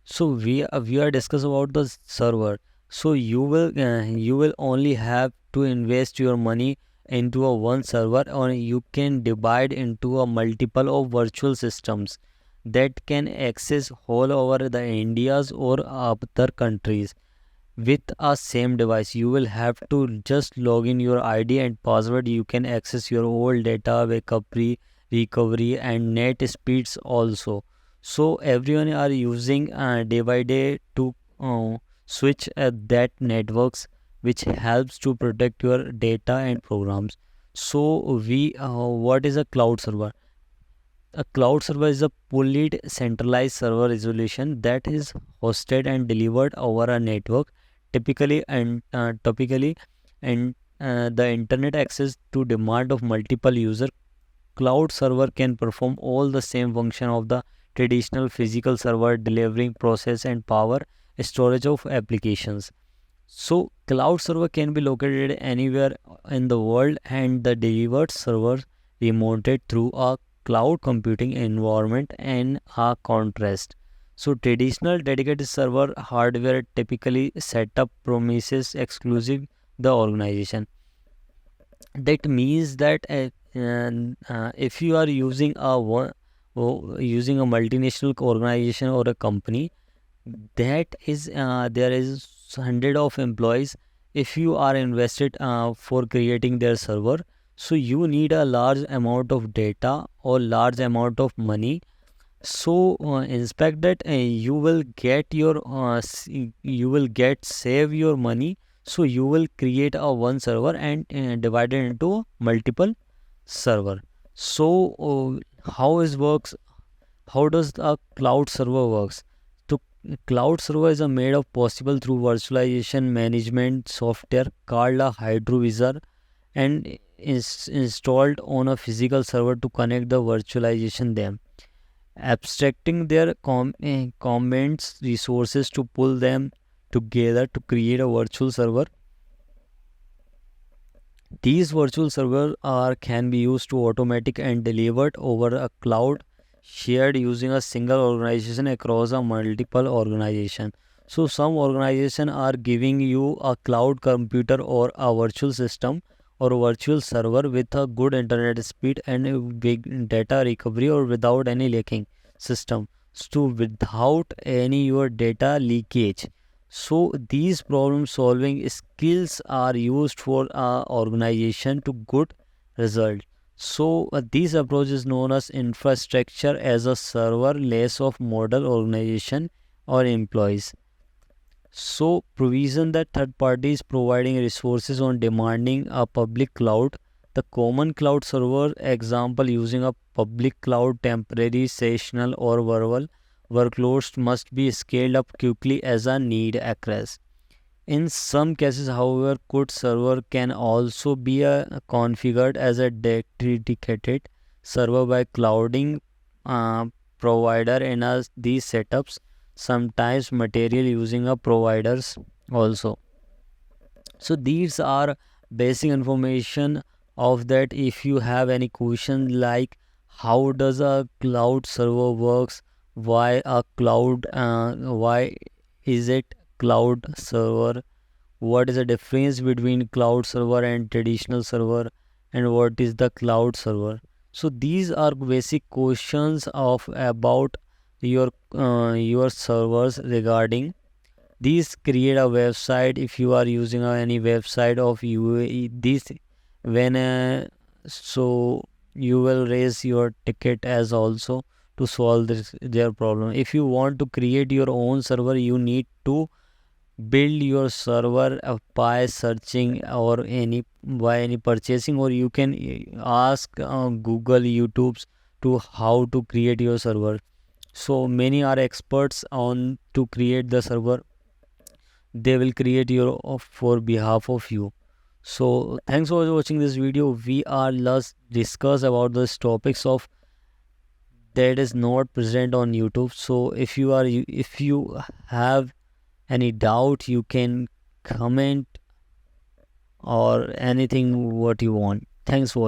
So we are discuss about the server. So you will only have to invest your money into a one server, or you can divide into a multiple of virtual systems that can access all over the Indias or other countries with a same device. You will have to just log in your ID and password. You can access your old data, recovery and net speeds also. So everyone are using day by day to switch that networks, which helps to protect your data and programs. So we what is a cloud server? A cloud server is a fully centralized server resolution that is hosted and delivered over a network, typically and the internet access to demand of multiple user. Cloud server can perform all the same function of the traditional physical server, delivering process and power storage of applications. So cloud server can be located anywhere in the world, and the delivered server remoted through a cloud computing environment and a contrast. So traditional dedicated server hardware typically set up promises exclusive the organization. That means that if you are using using a multinational organization or a company, that is there is hundred of employees. If you are invested for creating their server, so you need a large amount of data or large amount of money. So inspect that you will get your you will get save your money. So you will create a one server and divide it into multiple server. So how is works how does a cloud server works? So cloud server is made of possible through virtualization management software called a hypervisor, and is installed on a physical server to connect the virtualization them, abstracting their comments resources to pull them together to create a virtual server. These virtual servers are can be used to automatic and delivered over a cloud, shared using a single organization across a multiple organization. So some organization are giving you a cloud computer or a virtual system or a virtual server with a good internet speed and a big data recovery or without any leaking system. So without any your data leakage. So these problem solving skills are used for organization to good result. So this approach is known as infrastructure as a server less of model organization or employees. So provision that third parties providing resources on demanding a public cloud. The common cloud server example using a public cloud temporary, sessional or verbal workloads must be scaled up quickly as a need occurs. In some cases, however, code server can also be configured as a dedicated server by clouding uh, provider in these setups. Sometimes material using a providers also. So these are basic information of that. If you have any question like how does a cloud server works, why is it cloud server, what is the difference between cloud server and traditional server, and what is the cloud server? So these are basic questions of about your servers regarding these. Create a website. If you are using any website of UAE, this when so you will raise your ticket as also to solve their problem. If you want to create your own server, you need to build your server by searching or any by any purchasing, or you can ask Google, YouTube's to how to create your server. So many are experts on to create the server. They will create your for behalf of you. So thanks for watching this video. We are last discuss about this topics of that is not present on YouTube. So if you have any doubt, you can comment or anything what you want. Thanks for watching.